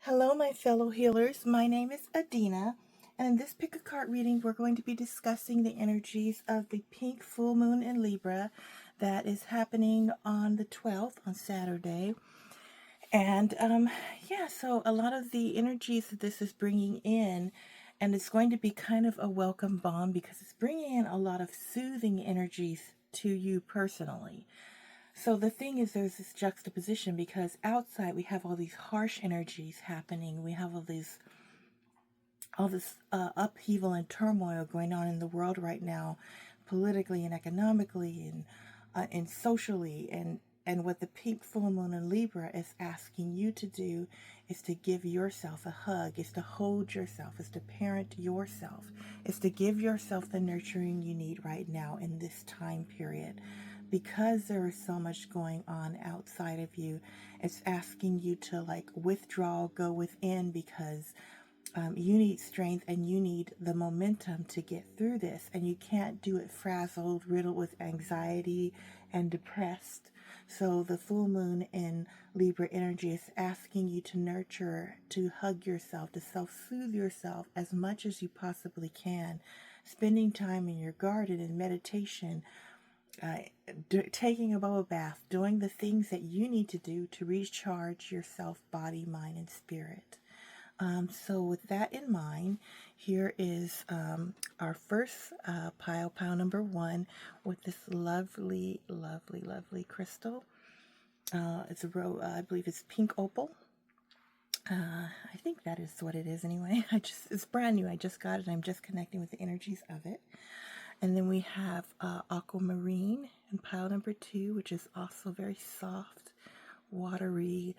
Hello, my fellow healers. My name is Adina, and in this pick a card reading, we're going to be discussing the energies of the pink full moon in Libra that is happening on the 12th, on Saturday. And so a lot of the energies that this is bringing in, and it's going to be kind of a welcome balm because it's bringing in a lot of soothing energies to you personally. So the thing is, there's this juxtaposition because outside we have all these harsh energies happening. We have all this upheaval and turmoil going on in the world right now, politically and economically and socially. And what the pink full moon in Libra is asking you to do is to give yourself a hug, is to hold yourself, is to parent yourself, is to give yourself the nurturing you need right now in this time period. Because there is so much going on outside of you, it's asking you to withdraw, go within, because you need strength and you need the momentum to get through this. And you can't do it frazzled, riddled with anxiety and depressed. So the full moon in Libra energy is asking you to nurture, to hug yourself, to self-soothe yourself as much as you possibly can. Spending time in your garden in meditation, taking a bubble bath, doing the things that you need to do to recharge yourself, body, mind, and spirit. So with that in mind, here is our first pile number 1, with this lovely, lovely, lovely crystal. It's I believe it's pink opal. I think that is what it is anyway. It's brand new. I just got it. I'm just connecting with the energies of it. And then we have Aquamarine in pile number 2, which is also very soft, watery,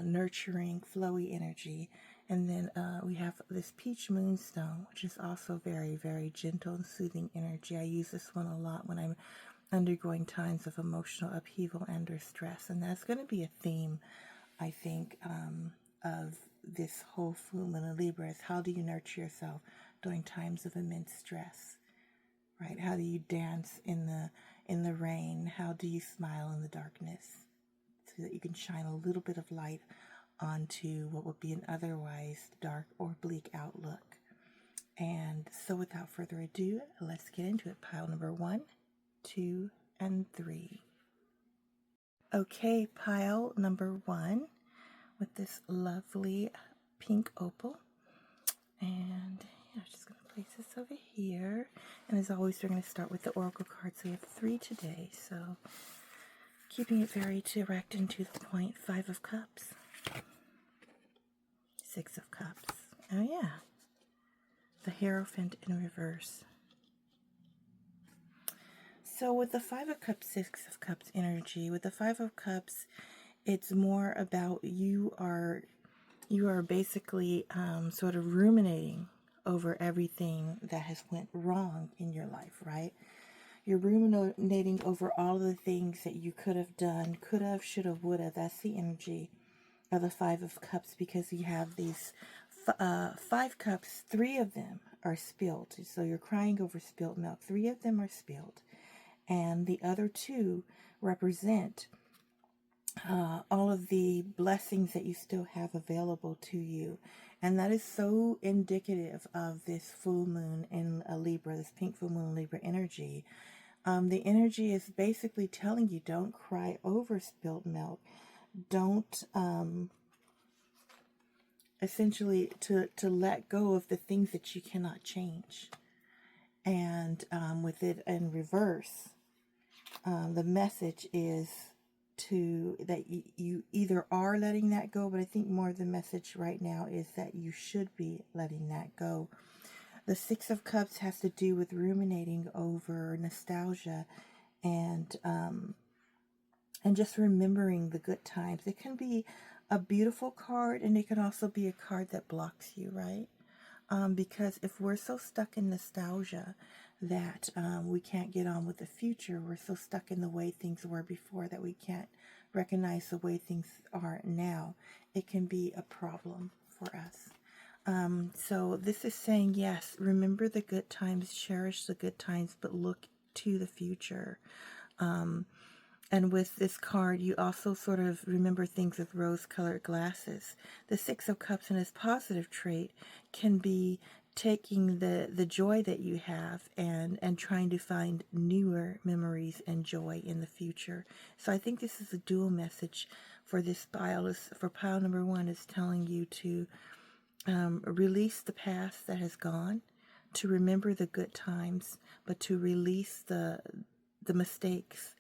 nurturing, flowy energy. And then we have this peach moonstone, which is also very, very gentle and soothing energy. I use this one a lot when I'm undergoing times of emotional upheaval and or stress. And that's going to be a theme, I think, of this whole full moon in Libra, is how do you nurture yourself during times of immense stress? Right? How do you dance in the rain? How do you smile in the darkness so that you can shine a little bit of light onto what would be an otherwise dark or bleak outlook? And so without further ado, let's get into it. Pile number 1, 2, and 3. Okay, pile number 1 with this lovely pink opal. And I'm just going to place this over here. And as always, we're going to start with the oracle cards. We have 3 today, so keeping it very direct and to the point. 5 of Cups. 6 of Cups. Oh yeah. The Hierophant in reverse. So with the 5 of Cups, 6 of Cups energy, with the 5 of Cups, it's more about you are basically sort of ruminating over everything that has went wrong in your life, right? You're ruminating over all of the things that you could have done, could have, should have, would have. That's the energy of the 5 of Cups, because you have these 5 cups, 3 of them are spilled. So you're crying over spilled milk. 3 of them are spilled. And the other 2 represent all of the blessings that you still have available to you. And that is so indicative of this full moon in Libra, this pink full moon Libra energy. The energy is basically telling you, don't cry over spilled milk. Don't, essentially, to let go of the things that you cannot change. And with it in reverse, the message is that you either are letting that go, but I think more the message right now is that you should be letting that go. The 6 of Cups has to do with ruminating over nostalgia and just remembering the good times. It can be a beautiful card, and it can also be a card that blocks you, right? Because if we're so stuck in nostalgia that we can't get on with the future, we're so stuck in the way things were before that we can't recognize the way things are now, it can be a problem for us. So this is saying, yes, remember the good times, cherish the good times, but look to the future. And with this card, you also sort of remember things with rose-colored glasses. The Six of Cups in its positive trait can be taking the joy that you have and trying to find newer memories and joy in the future. So I think this is a dual message for this pile. For pile number 1 is telling you to release the past that has gone, to remember the good times, but to release the mistakes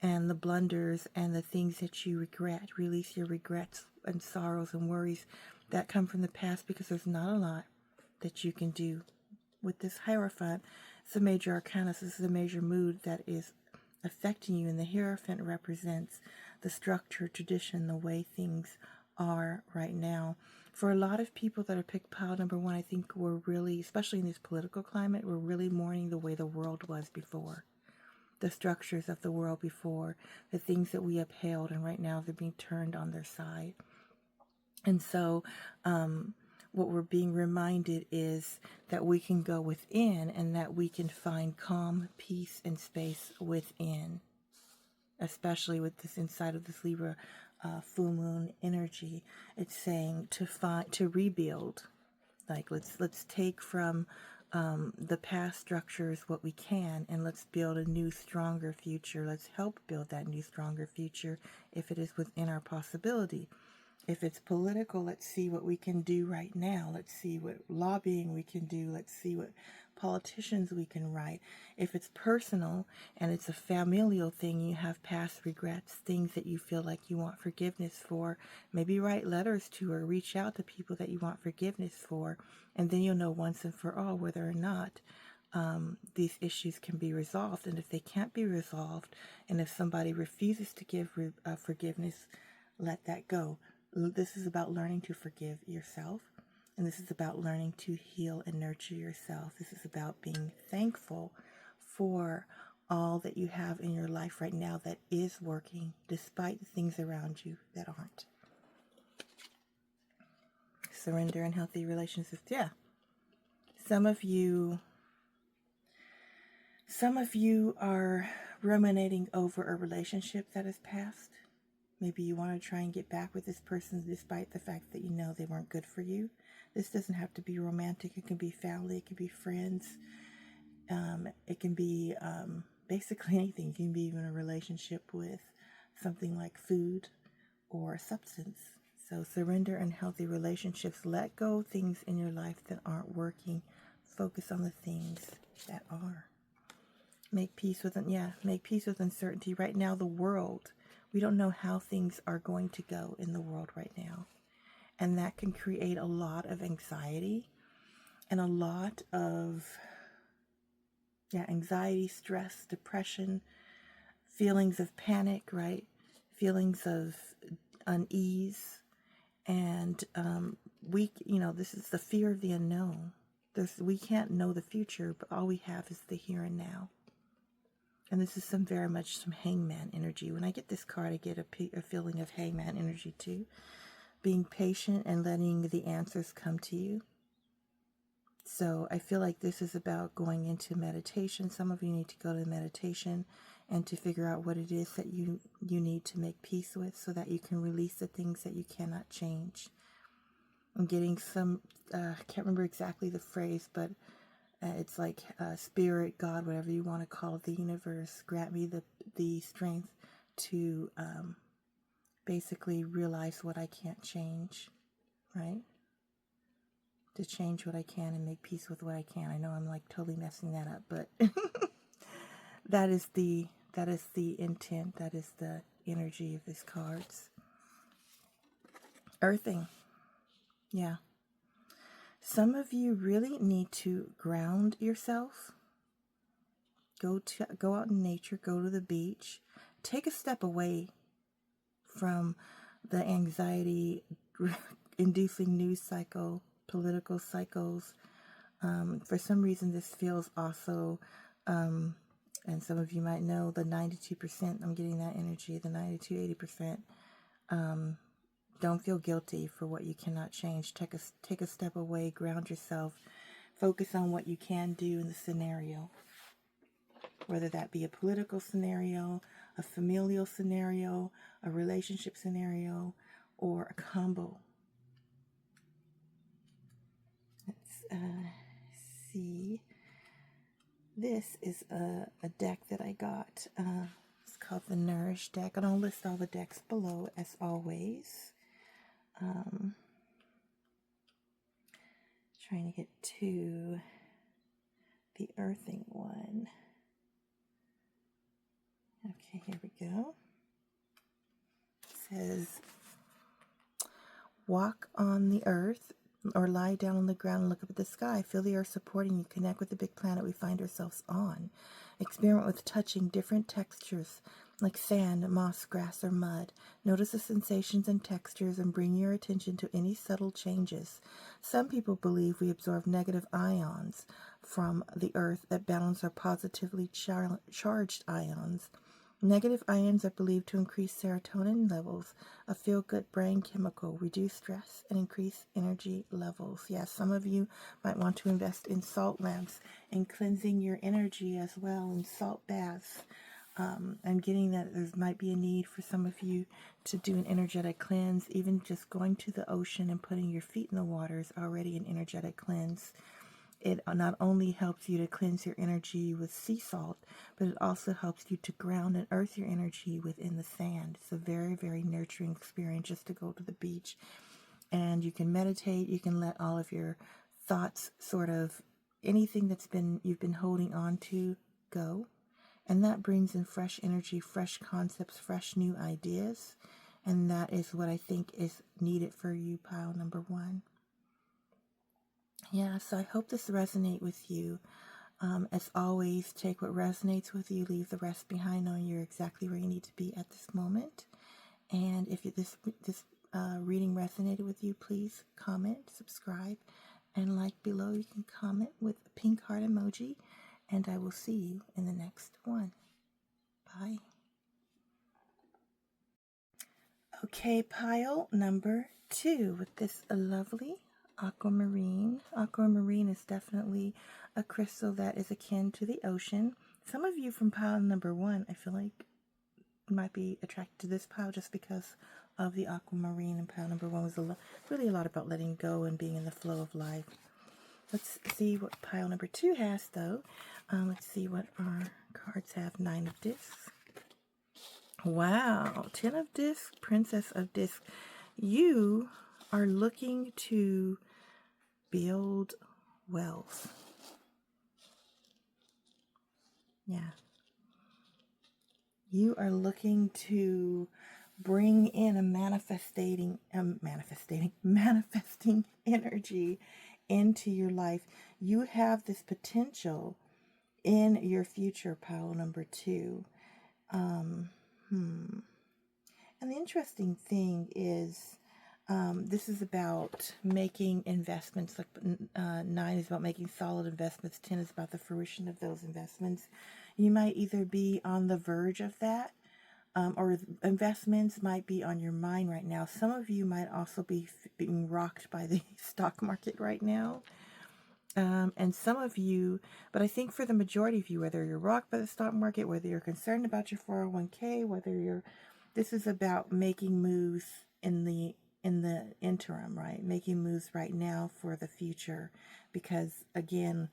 and the blunders and the things that you regret. Release your regrets and sorrows and worries that come from the past, because there's not a lot that you can do. With this Hierophant, it's a major arcana. So this is a major mood that is affecting you, and the Hierophant represents the structure, tradition, the way things are right now. For a lot of people that are picked pile number 1, I think we're really, especially in this political climate, we're really mourning the way the world was before. The structures of the world before, the things that we upheld, and right now they're being turned on their side. And so what we're being reminded is that we can go within, and that we can find calm, peace, and space within, especially with this inside of this Libra full moon energy. It's saying to rebuild. Like, let's take from the past structures what we can, and let's build a new, stronger future. Let's help build that new, stronger future if it is within our possibility. If it's political, let's see what we can do right now. Let's see what lobbying we can do. Let's see what politicians we can write. If it's personal and it's a familial thing, you have past regrets, things that you feel like you want forgiveness for, maybe write letters to or reach out to people that you want forgiveness for, and then you'll know once and for all whether or not these issues can be resolved. And if they can't be resolved, and if somebody refuses to give forgiveness, let that go. This is about learning to forgive yourself, and this is about learning to heal and nurture yourself. This is about being thankful for all that you have in your life right now that is working, despite the things around you that aren't. Surrender and healthy relationships. Yeah. Some of you are ruminating over a relationship that is past. Maybe you want to try and get back with this person despite the fact that you know they weren't good for you. This doesn't have to be romantic. It can be family. It can be friends. It can be basically anything. It can be even a relationship with something like food or substance. So surrender and healthy relationships. Let go of things in your life that aren't working. Focus on the things that are. Make peace with make peace with uncertainty. Right now, the world, we don't know how things are going to go in the world right now. And that can create a lot of anxiety and a lot of anxiety, stress, depression, feelings of panic, right? Feelings of unease. And this is the fear of the unknown. We can't know the future, but all we have is the here and now. And this is very much some hangman energy. When I get this card, I get a feeling of hangman energy too. Being patient and letting the answers come to you. So I feel like this is about going into meditation. Some of you need to go to meditation and to figure out what it is that you need to make peace with, so that you can release the things that you cannot change. I'm getting some, I can't remember exactly the phrase, but it's like spirit, God, whatever you want to call it, the universe, grant me the strength to basically realize what I can't change, right? To change what I can and make peace with what I can. I know I'm like totally messing that up, but that is the intent, that is the energy of these cards. Earthing. Yeah. Some of you really need to ground yourself. Go out in nature, go to the beach. Take a step away from the anxiety-inducing news cycle, political cycles. For some reason, this feels also, and some of you might know, the 92%, I'm getting that energy, the 92-80%. Don't feel guilty for what you cannot change. Take a step away, ground yourself, focus on what you can do in the scenario. Whether that be a political scenario, a familial scenario, a relationship scenario, or a combo. Let's see. This is a deck that I got. It's called the Nourish deck, and I'll list all the decks below as always. Trying to get to the earthing one. Okay, here we go. It says, walk on the earth or lie down on the ground and look up at the sky. Feel the earth supporting you. Connect with the big planet we find ourselves on. Experiment with touching different textures like sand, moss, grass, or mud. Notice the sensations and textures and bring your attention to any subtle changes. Some people believe we absorb negative ions from the earth that balance our positively charged ions. Negative ions are believed to increase serotonin levels, a feel-good brain chemical, reduce stress, and increase energy levels. Yes, some of you might want to invest in salt lamps and cleansing your energy as well, and salt baths. I'm getting that there might be a need for some of you to do an energetic cleanse. Even just going to the ocean and putting your feet in the water is already an energetic cleanse. It not only helps you to cleanse your energy with sea salt, but it also helps you to ground and earth your energy within the sand. It's a very, very nurturing experience just to go to the beach. And you can meditate. You can let all of your thoughts, sort of anything that's you've been holding on to, go. And that brings in fresh energy, fresh concepts, fresh new ideas. And that is what I think is needed for you, pile number one. Yeah, so I hope this resonates with you. As always, take what resonates with you, leave the rest behind, knowing you're exactly where you need to be at this moment. And if this reading resonated with you, please comment, subscribe, and like below. You can comment with a pink heart emoji, and I will see you in the next one. Bye. Okay, pile number 2 with this lovely Aquamarine. Aquamarine is definitely a crystal that is akin to the ocean. Some of you from pile number 1, I feel like, might be attracted to this pile just because of the Aquamarine, and pile number 1 was really a lot about letting go and being in the flow of life. Let's see what pile number 2 has, though. Let's see what our cards have. 9 of discs. Wow, 10 of discs, Princess of discs. You are looking to build wealth. Yeah. You are looking to bring in a manifesting energy into your life. You have this potential in your future, pile number 2. And the interesting thing is, this is about making investments. Like 9 is about making solid investments. 10 is about the fruition of those investments. You might either be on the verge of that, or investments might be on your mind right now. Some of you might also be being rocked by the stock market right now. And some of you, but I think for the majority of you, whether you're rocked by the stock market, whether you're concerned about your 401k, this is about making moves in the interim, right? Making moves right now for the future, because again,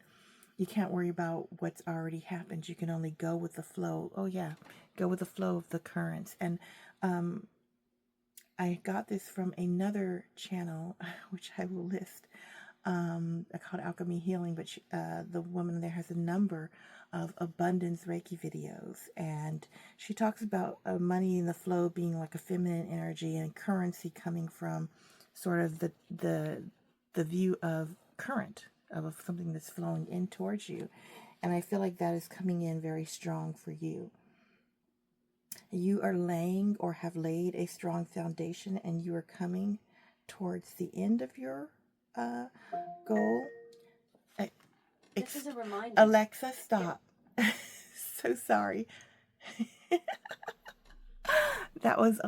you can't worry about what's already happened. You can only go with the flow. Oh yeah, go with the flow of the currents. And I got this from another channel, which I will list. Called Alchemy Healing, but the woman there has a number of abundance Reiki videos, and she talks about money in the flow being like a feminine energy, and currency coming from sort of the view of current of something that's flowing in towards you. And I feel like that is coming in very strong for you. You are laying or have laid a strong foundation, and you are coming towards the end of your goal. This is a reminder. Alexa, stop. Yeah. So sorry. that was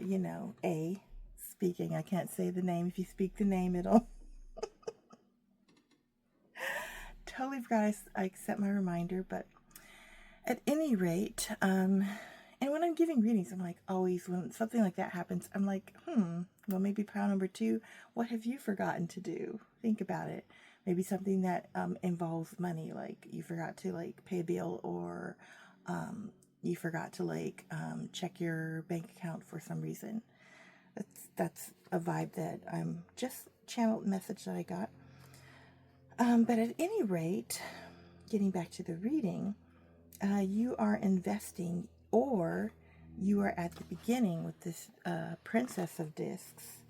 you know, A speaking. I can't say the name. If you speak the name, it'll totally forgot I accept my reminder. But At any rate, and when I'm giving readings, I'm like, always, when something like that happens, I'm like, well, maybe pile number 2, what have you forgotten to do? Think about it. Maybe something that involves money, like you forgot to like pay a bill, or you forgot to like check your bank account for some reason. That's a vibe that I'm just channeled message that I got. But at any rate, getting back to the reading, you are investing, or you are at the beginning with this Princess of Discs.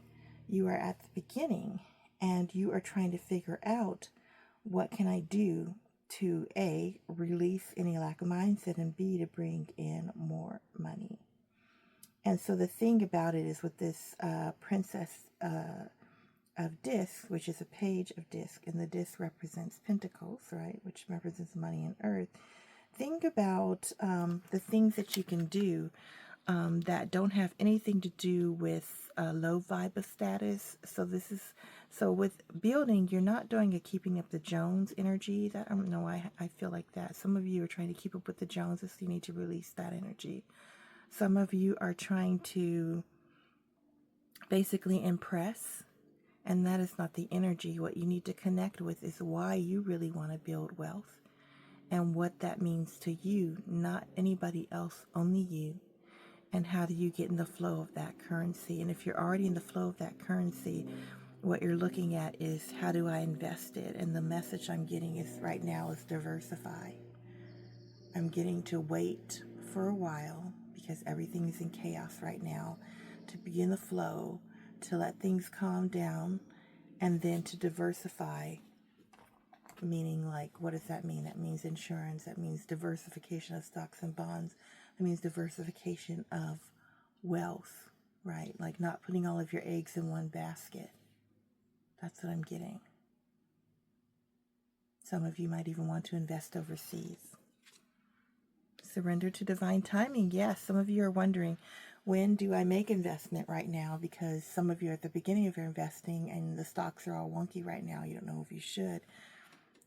You are at the beginning, and you are trying to figure out, what can I do to A, release any lack of mindset, and B, to bring in more money. And so the thing about it is, with this Princess of Discs, which is a page of disc, and the disc represents pentacles, right, which represents money and earth. Think about the things that you can do that don't have anything to do with low vibe of status. So with building, you're not doing a keeping up the Jones energy. That, I don't know why I feel like that. Some of you are trying to keep up with the Joneses, so you need to release that energy. Some of you are trying to basically impress, and that is not the energy. What you need to connect with is why you really want to build wealth, and what that means to you, not anybody else, only you. And how do you get in the flow of that currency? And if you're already in the flow of that currency, what you're looking at is, how do I invest it? And the message I'm getting is, right now, is diversify. I'm getting to wait for a while, because everything is in chaos right now, to be in the flow, to let things calm down, and then to diversify. Meaning, like, what does that mean? That means insurance. That means diversification of stocks and bonds. That means diversification of wealth, right? Like, not putting all of your eggs in one basket. That's what I'm getting. Some of you might even want to invest overseas. Surrender to divine timing. Yes, some of you are wondering, when do I make investment right now? Because some of you are at the beginning of your investing, and the stocks are all wonky right now. You don't know if you should.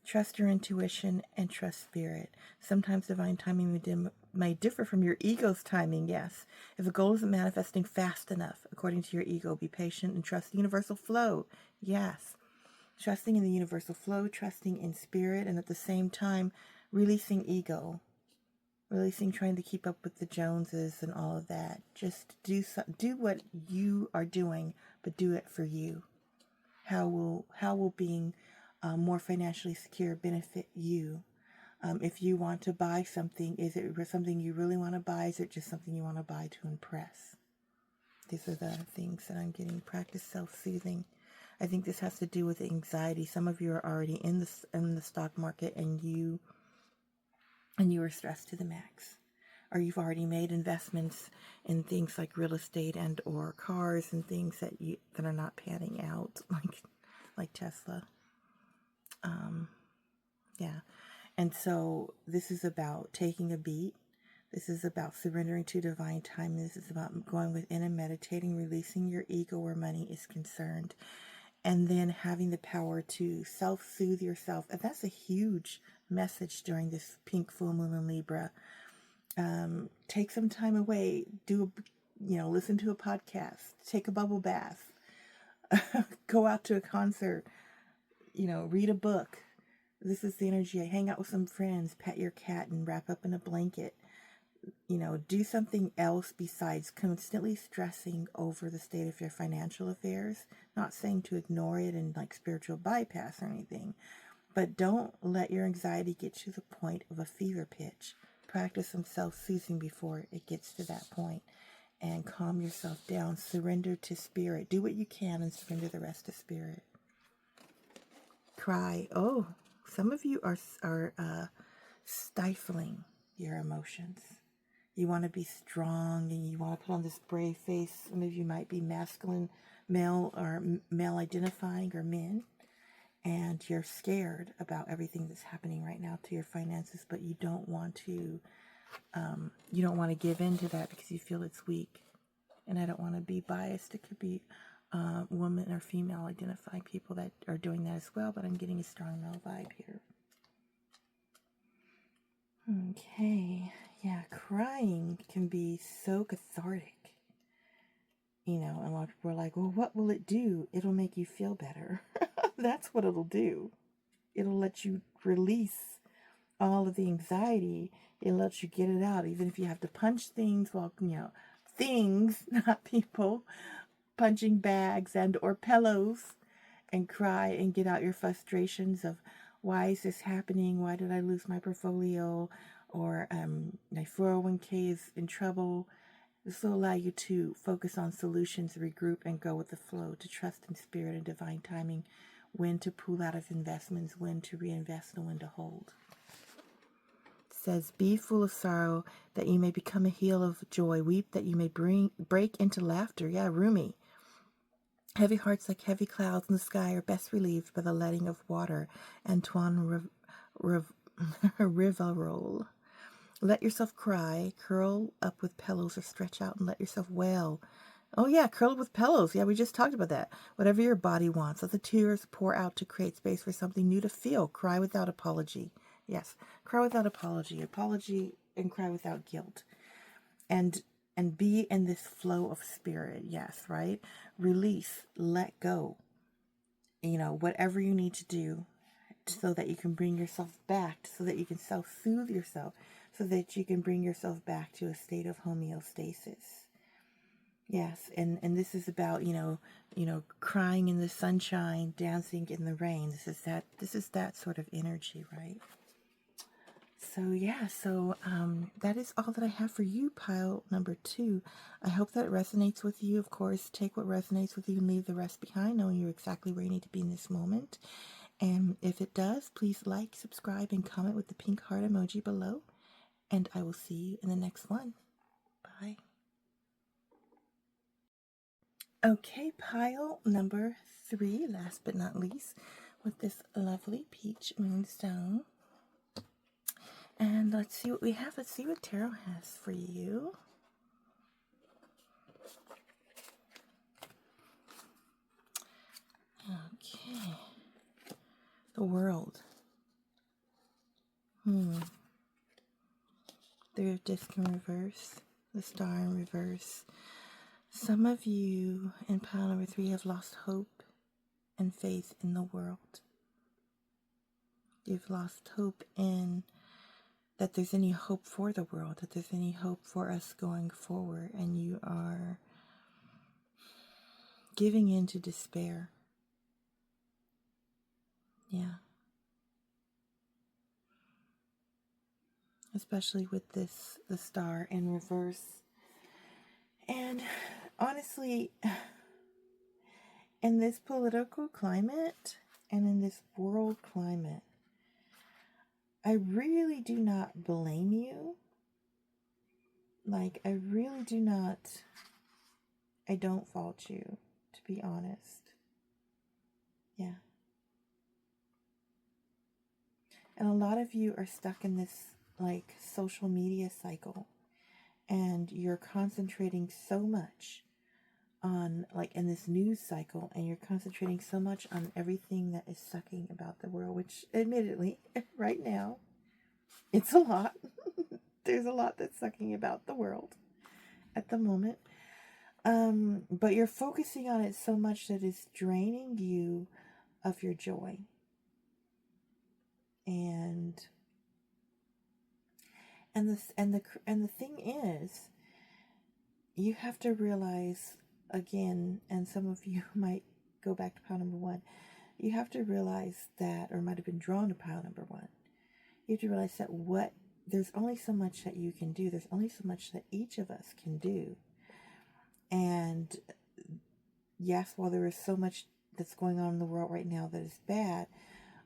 Trust your intuition and trust spirit. Sometimes divine timing may differ from your ego's timing, yes. If a goal isn't manifesting fast enough, according to your ego, be patient and trust the universal flow. Yes. Trusting in the universal flow, trusting in spirit, and at the same time, releasing ego. Releasing trying to keep up with the Joneses and all of that. Just do what you are doing, but do it for you. How will being more financially secure benefit you? If you want to buy something, is it something you really want to buy? Is it just something you want to buy to impress? These are the things that I'm getting. Practice self-soothing. I think this has to do with anxiety. Some of you are already in the stock market, and you are stressed to the max. Or you've already made investments in things like real estate and or cars and things that are not panning out, like Tesla. Yeah. And so this is about taking a beat. This is about surrendering to divine time. This is about going within and meditating, releasing your ego where money is concerned, and then having the power to self-soothe yourself. And that's a huge message during this pink full moon in Libra. Take some time away. Listen to a podcast. Take a bubble bath. Go out to a concert. Read a book. This is the energy. Hang out with some friends. Pet your cat and wrap up in a blanket. Do something else besides constantly stressing over the state of your financial affairs. Not saying to ignore it and like spiritual bypass or anything, but don't let your anxiety get to the point of a fever pitch. Practice some self-soothing before it gets to that point, and calm yourself down. Surrender to spirit. Do what you can and surrender the rest to spirit. Cry. Oh, some of you are stifling your emotions. You want to be strong, and you want to put on this brave face. Some of you might be masculine, male, or male identifying, or men. And you're scared about everything that's happening right now to your finances, but you don't want to give in to that because you feel it's weak. And I don't want to be biased. It could be woman or female identifying people that are doing that as well, but I'm getting a strong male vibe here. Okay. Yeah, crying can be so cathartic. You know, and a lot of people are like, well, what will it do? It'll make you feel better. That's what it'll do. It'll let you release all of the anxiety. It'll let you get it out, even if you have to punch things, well, you know, things, not people, punching bags and or pillows, and cry and get out your frustrations of why is this happening? Why did I lose my portfolio? Or my 401k is in trouble. This will allow you to focus on solutions, regroup, and go with the flow, to trust in spirit and divine timing, when to pull out of investments, when to reinvest, and when to hold. It says, be full of sorrow that you may become a heel of joy. Weep that you may break into laughter. Yeah, Rumi. Heavy hearts like heavy clouds in the sky are best relieved by the letting of water. Antoine Rivarol. Let yourself cry, curl up with pillows, or stretch out and let yourself wail. Oh yeah, curl up with pillows. Yeah, we just talked about that. Whatever your body wants. Let the tears pour out to create space for something new to feel. Cry without apology. Yes, cry without apology. Apology and cry without guilt. And be in this flow of spirit. Yes, right? Release, let go. You know, whatever you need to do so that you can bring yourself back, so that you can self-soothe yourself, so that you can bring yourself back to a state of homeostasis. Yes, and this is about, you know, crying in the sunshine, dancing in the rain. This is that sort of energy, right? So yeah, that is all that I have for you, pile number 2. I hope that resonates with you. Of course, take what resonates with you and leave the rest behind, knowing you're exactly where you need to be in this moment. And if it does, please like, subscribe, and comment with the pink heart emoji below. And I will see you in the next one. Bye. Okay, pile number 3, last but not least, with this lovely peach moonstone. And let's see what we have. Let's see what tarot has for you. Okay. The World. The disc in reverse. The star in reverse. Some of you in pile number 3 have lost hope and faith in the world. You've lost hope in that there's any hope for the world, that there's any hope for us going forward, and you are giving in to despair. Yeah. Especially with the star in reverse. And honestly, in this political climate and in this world climate, I really do not blame you. Like, I really do not, I don't fault you, to be honest. Yeah. And a lot of you are stuck in this, like, social media cycle, and you're concentrating so much on, like, in this news cycle, and you're concentrating so much on everything that is sucking about the world, which, admittedly, right now, it's a lot. There's a lot that's sucking about the world at the moment. But you're focusing on it so much that it's draining you of your joy. And the thing is, you have to realize, again, and some of you might go back to pile number 1, you have to realize that, or might have been drawn to pile number 1, you have to realize that there's only so much that you can do. There's only so much that each of us can do. And yes, while there is so much that's going on in the world right now that is bad,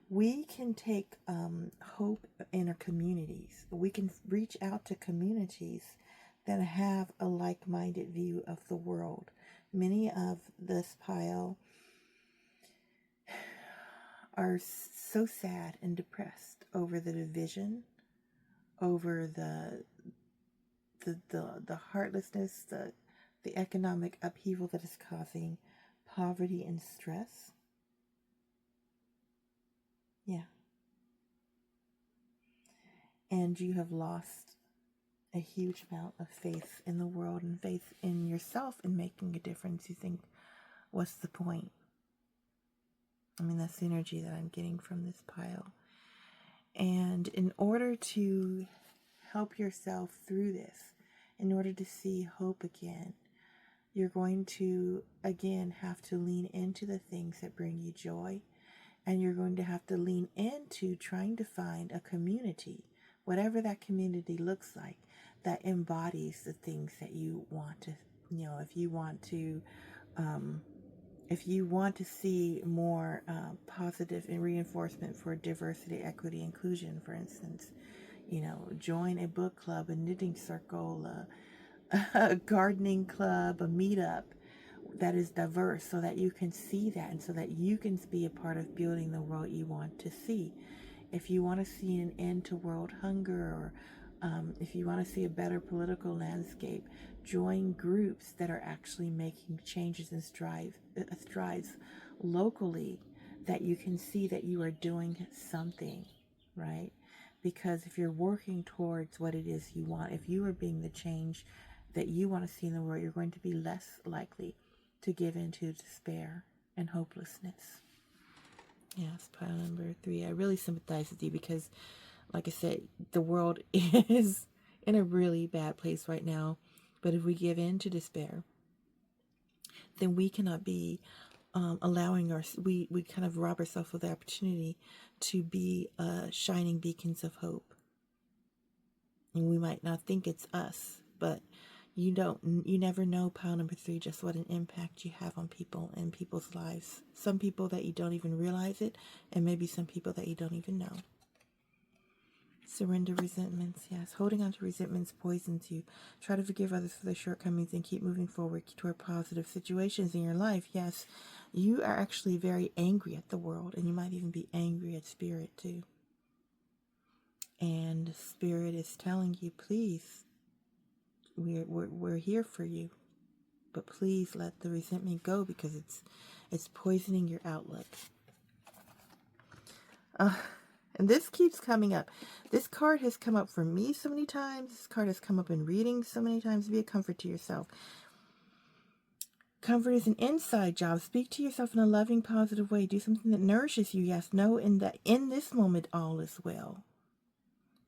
we can take hope in our communities. We can reach out to communities that have a like-minded view of the world. Many of this pile are so sad and depressed over the division, over the heartlessness, the economic upheaval that is causing poverty and stress. Yeah. and you have lost a huge amount of faith in the world and faith in yourself in making a difference. You think, what's the point? I mean, that's the energy that I'm getting from this pile. And in order to help yourself through this, in order to see hope again, you're going to, again, have to lean into the things that bring you joy. And you're going to have to lean into trying to find a community, whatever that community looks like, that embodies the things that you want to, if you want to see more positive and reinforcement for diversity, equity, inclusion, for instance, join a book club, a knitting circle, a gardening club, a meetup that is diverse, so that you can see that and so that you can be a part of building the world you want to see. If you want to see an end to world hunger, or if you want to see a better political landscape, join groups that are actually making changes and strides locally, that you can see that you are doing something, right? Because if you're working towards what it is you want, if you are being the change that you want to see in the world, you're going to be less likely to give in to despair and hopelessness. Yes, pile number 3. I really sympathize with you because, like I said, the world is in a really bad place right now. But if we give in to despair, then we cannot be we kind of rob ourselves of the opportunity to be shining beacons of hope. And we might not think it's us, but you never know, pile number 3, just what an impact you have on people and people's lives. Some people that you don't even realize it, and maybe some people that you don't even know. Surrender resentments. Yes, holding on to resentments poisons you. Try to forgive others for their shortcomings and keep moving forward toward positive situations in your life. Yes, you are actually very angry at the world, and you might even be angry at Spirit too. And Spirit is telling you, please, we're here for you, but please let the resentment go, because it's poisoning your outlook. And this keeps coming up. This card has come up for me so many times. This card has come up in readings so many times. Be a comfort to yourself. Comfort is an inside job. Speak to yourself in a loving, positive way. Do something that nourishes you. Yes, know in this moment all is well.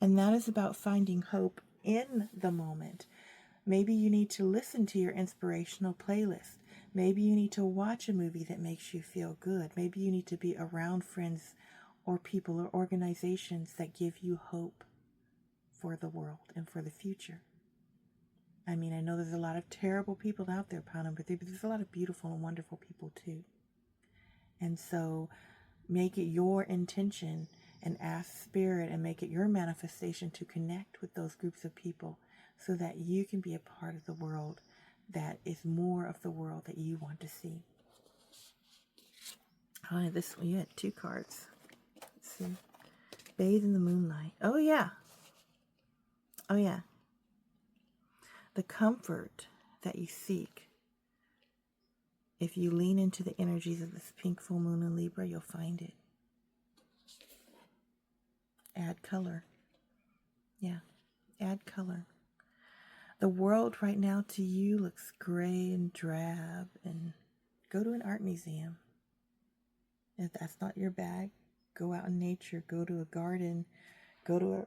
And that is about finding hope in the moment. Maybe you need to listen to your inspirational playlist. Maybe you need to watch a movie that makes you feel good. Maybe you need to be around friends or people or organizations that give you hope for the world and for the future. I mean, I know there's a lot of terrible people out there, pile number 3, but there's a lot of beautiful and wonderful people too. And so make it your intention and ask Spirit and make it your manifestation to connect with those groups of people, so that you can be a part of the world that is more of the world that you want to see. Oh, this one, you had 2 cards. Let's see. Bathe in the moonlight. Oh, yeah. Oh, yeah. The comfort that you seek. If you lean into the energies of this pink full moon in Libra, you'll find it. Add color. Yeah. Add color. The world right now to you looks gray and drab, and go to an art museum. If that's not your bag, go out in nature, go to a garden, go to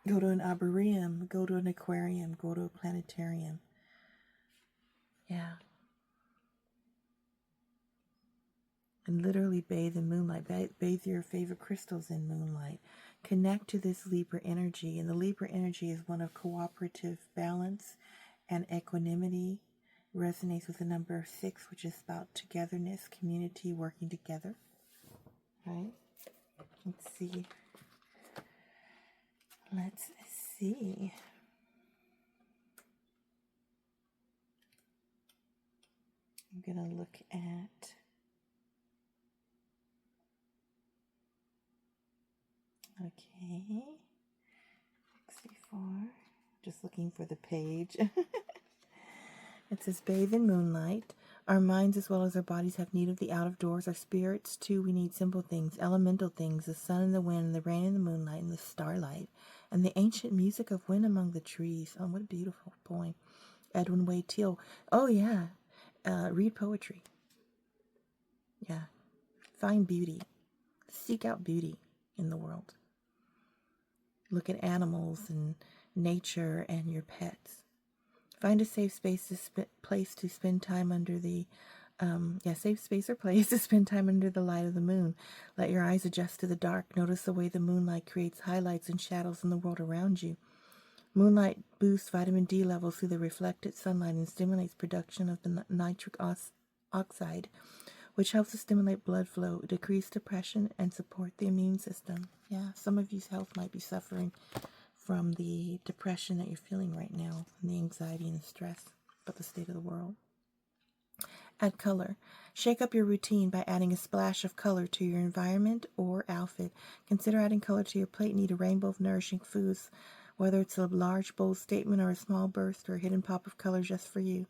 an arboretum, go to an aquarium, go to a planetarium. Yeah. And literally bathe in moonlight. Bathe your favorite crystals in moonlight. Connect to this Libra energy. And the Libra energy is one of cooperative balance and equanimity. Resonates with the number 6, which is about togetherness, community, working together. Right? Let's see. I'm going to look at... Okay. 64. Just looking for the page. It says, bathe in moonlight. Our minds as well as our bodies have need of the out of doors. Our spirits, too, we need simple things, elemental things, the sun and the wind, the rain and the moonlight and the starlight. and the ancient music of wind among the trees. Oh, what a beautiful poem. Edwin Wade Teal. Oh, yeah. Read poetry. Yeah. Find beauty. Seek out beauty in the world. Look at animals and nature and your pets. Find a safe space place to spend time under the safe space or place to spend time under the light of the moon. Let your eyes adjust to the dark. Notice the way the moonlight creates highlights and shadows in the world around you. Moonlight boosts vitamin D levels through the reflected sunlight and stimulates production of the nitric oxide, which helps to stimulate blood flow, decrease depression, and support the immune system. Yeah, some of you's health might be suffering from the depression that you're feeling right now, and the anxiety and the stress about the state of the world. Add color. Shake up your routine by adding a splash of color to your environment or outfit. Consider adding color to your plate and eat a rainbow of nourishing foods, whether it's a large, bold statement or a small burst or a hidden pop of color just for you.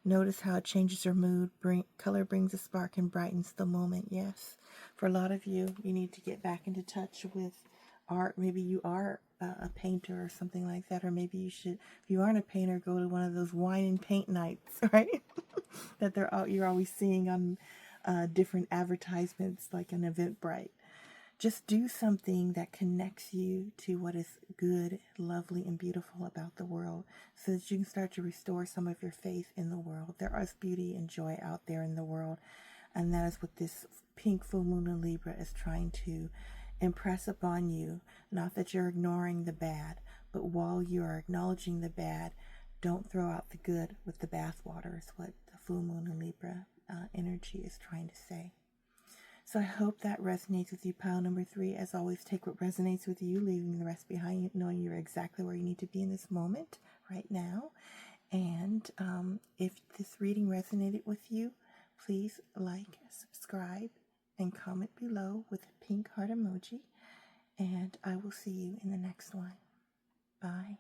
Notice how it changes your mood. Color brings a spark and brightens the moment. Yes, for a lot of you, you need to get back into touch with art. Maybe you are a painter or something like that, or maybe you should, if you aren't a painter, go to one of those wine and paint nights, right? that you're always seeing on different advertisements, like an Eventbrite. Just do something that connects you to what is good, lovely, and beautiful about the world, so that you can start to restore some of your faith in the world. There is beauty and joy out there in the world, and that is what this pink full moon in Libra is trying to impress upon you. Not that you're ignoring the bad, but while you are acknowledging the bad, don't throw out the good with the bathwater, is what the full moon in Libra energy is trying to say. So I hope that resonates with you, pile number 3. As always, take what resonates with you, leaving the rest behind, knowing you're exactly where you need to be in this moment, right now. And if this reading resonated with you, please like, subscribe, and comment below with a pink heart emoji. And I will see you in the next one. Bye.